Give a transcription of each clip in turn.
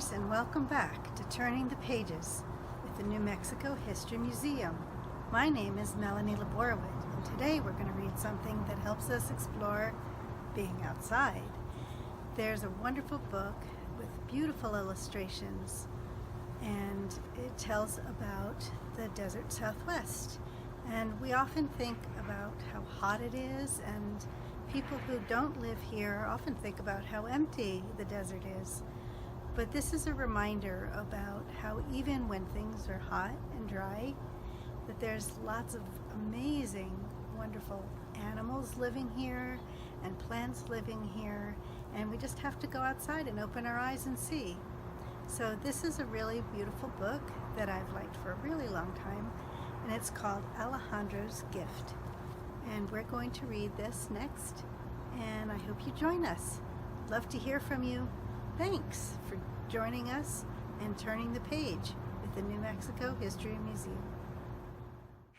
readers, and welcome back to Turning the Pages with the New Mexico History Museum. My name is Melanie LaBorwit, and today we're going to read something that helps us explore being outside. There's a wonderful book with beautiful illustrations, and it tells about the desert Southwest. And we often think about how hot it is, and people who don't live here often think about how empty the desert is. But this is a reminder about how even when things are hot and dry, that there's lots of amazing, wonderful animals living here and plants living here, and we just have to go outside and open our eyes and see. So this is a really beautiful book that I've liked for a really long time, and it's called Alejandro's Gift. And we're going to read this next, and I hope you join us. Love to hear from you. Thanks for joining us and turning the page with the New Mexico History Museum.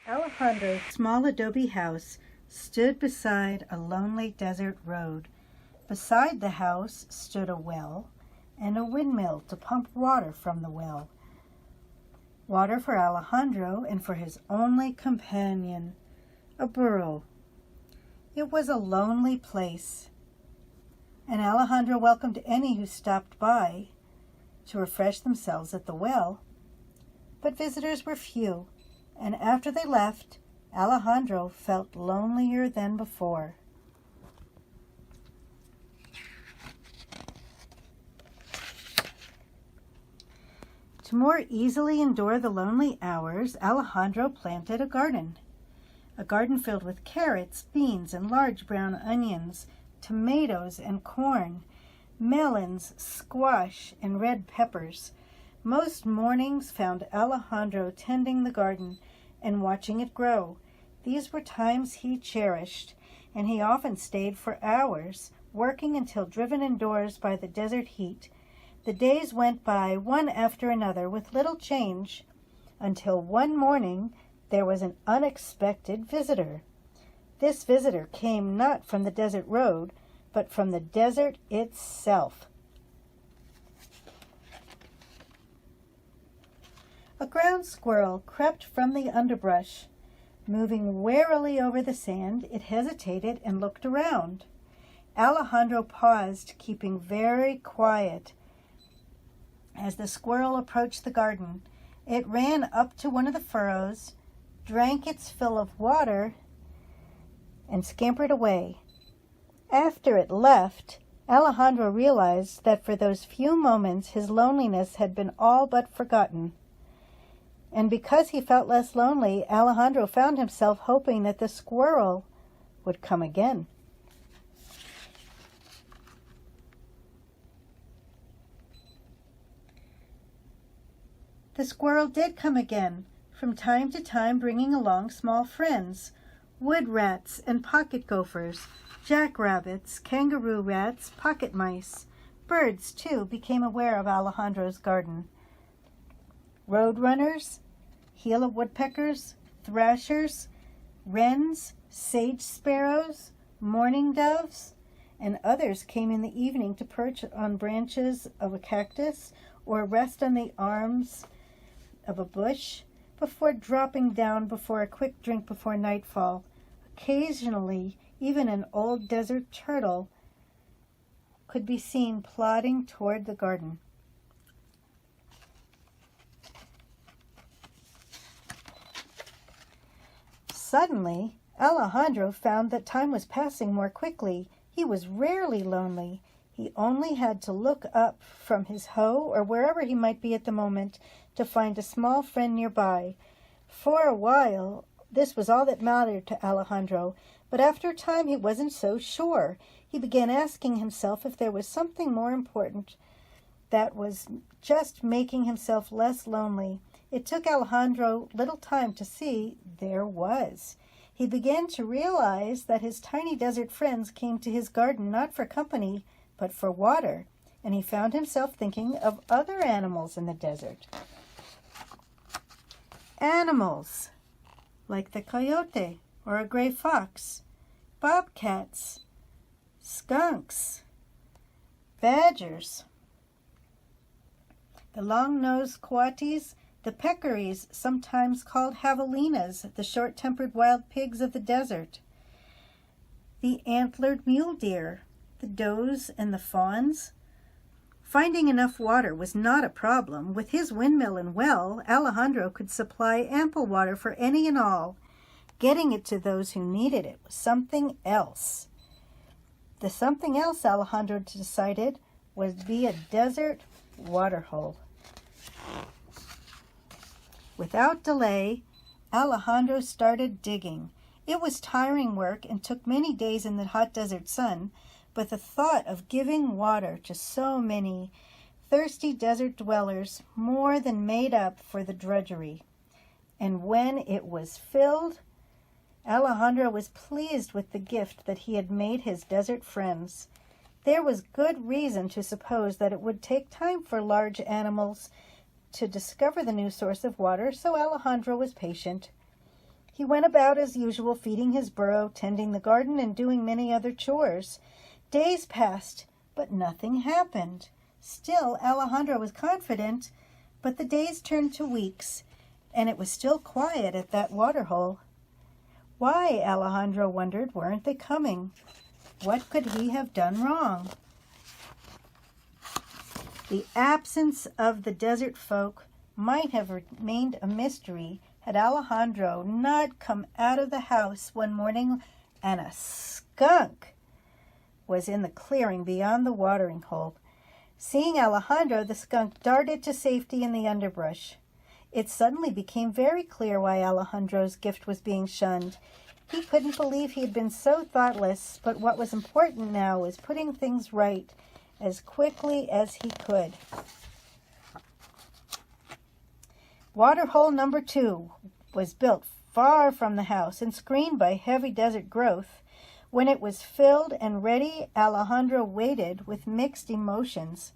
Alejandro's small adobe house stood beside a lonely desert road. Beside the house stood a well and a windmill to pump water from the well. Water for Alejandro and for his only companion, a burro. It was a lonely place, and Alejandro welcomed any who stopped by to refresh themselves at the well. But visitors were few, and after they left, Alejandro felt lonelier than before. To more easily endure the lonely hours, Alejandro planted a garden filled with carrots, beans, and large brown onions, tomatoes and corn, melons, squash, and red peppers. Most mornings found Alejandro tending the garden and watching it grow. These were times he cherished, and he often stayed for hours, working until driven indoors by the desert heat. The days went by one after another with little change, until one morning there was an unexpected visitor. This visitor came not from the desert road, but from the desert itself. A ground squirrel crept from the underbrush. Moving warily over the sand, it hesitated and looked around. Alejandro paused, keeping very quiet. As the squirrel approached the garden, it ran up to one of the furrows, drank its fill of water, and scampered away. After it left, Alejandro realized that for those few moments his loneliness had been all but forgotten. And because he felt less lonely, Alejandro found himself hoping that the squirrel would come again. The squirrel did come again, from time to time bringing along small friends, wood rats and pocket gophers, jackrabbits, kangaroo rats, pocket mice. Birds, too, became aware of Alejandro's garden. Roadrunners, Gila woodpeckers, thrashers, wrens, sage sparrows, mourning doves, and others came in the evening to perch on branches of a cactus or rest on the arms of a bush before dropping down for a quick drink before nightfall. Occasionally, even an old desert turtle could be seen plodding toward the garden. Suddenly, Alejandro found that time was passing more quickly. He was rarely lonely. He only had to look up from his hoe or wherever he might be at the moment to find a small friend nearby. For a while, this was all that mattered to Alejandro, but after a time he wasn't so sure. He began asking himself if there was something more important that was just making himself less lonely. It took Alejandro little time to see there was. He began to realize that his tiny desert friends came to his garden not for company, but for water, and he found himself thinking of other animals in the desert. Animals like the coyote or a gray fox, bobcats, skunks, badgers, the long-nosed coatis, the peccaries, sometimes called javelinas, the short-tempered wild pigs of the desert, the antlered mule deer, the does and the fawns. Finding enough water was not a problem. With his windmill and well, Alejandro could supply ample water for any and all. Getting it to those who needed it was something else. The something else, Alejandro decided, would be a desert waterhole. Without delay, Alejandro started digging. It was tiring work and took many days in the hot desert sun, but the thought of giving water to so many thirsty desert dwellers more than made up for the drudgery. And when it was filled, Alejandro was pleased with the gift that he had made his desert friends. There was good reason to suppose that it would take time for large animals to discover the new source of water, so Alejandro was patient. He went about as usual, feeding his burro, tending the garden, and doing many other chores. Days passed, but nothing happened. Still, Alejandro was confident, but the days turned to weeks, and it was still quiet at that waterhole. Why, Alejandro wondered, weren't they coming? What could he have done wrong? The absence of the desert folk might have remained a mystery had Alejandro not come out of the house one morning and a skunk was in the clearing beyond the watering hole. Seeing Alejandro, the skunk darted to safety in the underbrush. It suddenly became very clear why Alejandro's gift was being shunned. He couldn't believe he had been so thoughtless, but what was important now was putting things right as quickly as he could. Waterhole number 2 was built far from the house and screened by heavy desert growth. When it was filled and ready, Alejandro waited with mixed emotions.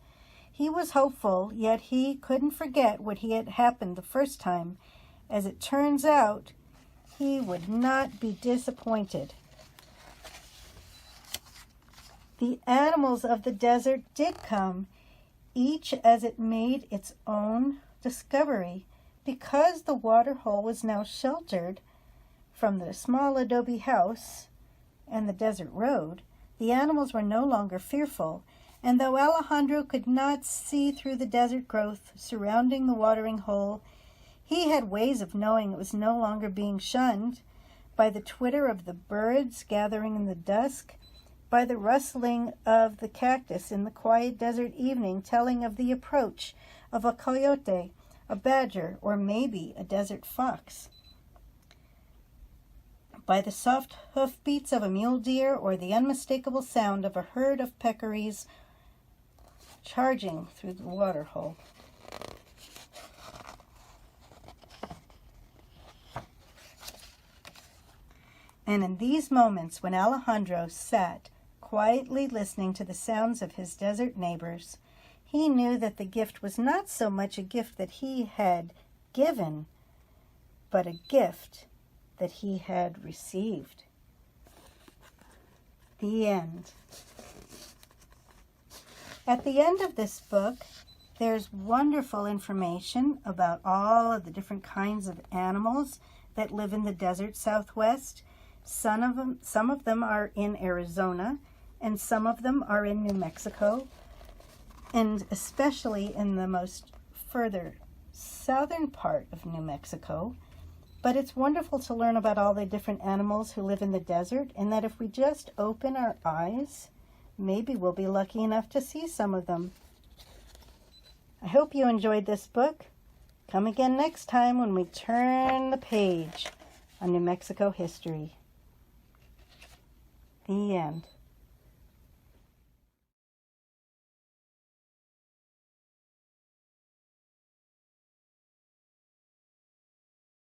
He was hopeful, yet he couldn't forget what had happened the first time. As it turns out, he would not be disappointed. The animals of the desert did come, each as it made its own discovery. Because the waterhole was now sheltered from the small adobe house and the desert road, the animals were no longer fearful, and though Alejandro could not see through the desert growth surrounding the watering hole, he had ways of knowing it was no longer being shunned by the twitter of the birds gathering in the dusk, by the rustling of the cactus in the quiet desert evening telling of the approach of a coyote, a badger, or maybe a desert fox, by the soft hoofbeats of a mule deer or the unmistakable sound of a herd of peccaries charging through the waterhole. And in these moments when Alejandro sat quietly listening to the sounds of his desert neighbors, he knew that the gift was not so much a gift that he had given, but a gift that he had received. The end. At the end of this book, there's wonderful information about all of the different kinds of animals that live in the desert Southwest. Some of them are in Arizona, and some of them are in New Mexico, and especially in the most further southern part of New Mexico. But it's wonderful to learn about all the different animals who live in the desert, and that if we just open our eyes, maybe we'll be lucky enough to see some of them. I hope you enjoyed this book. Come again next time when we turn the page on New Mexico history. The end.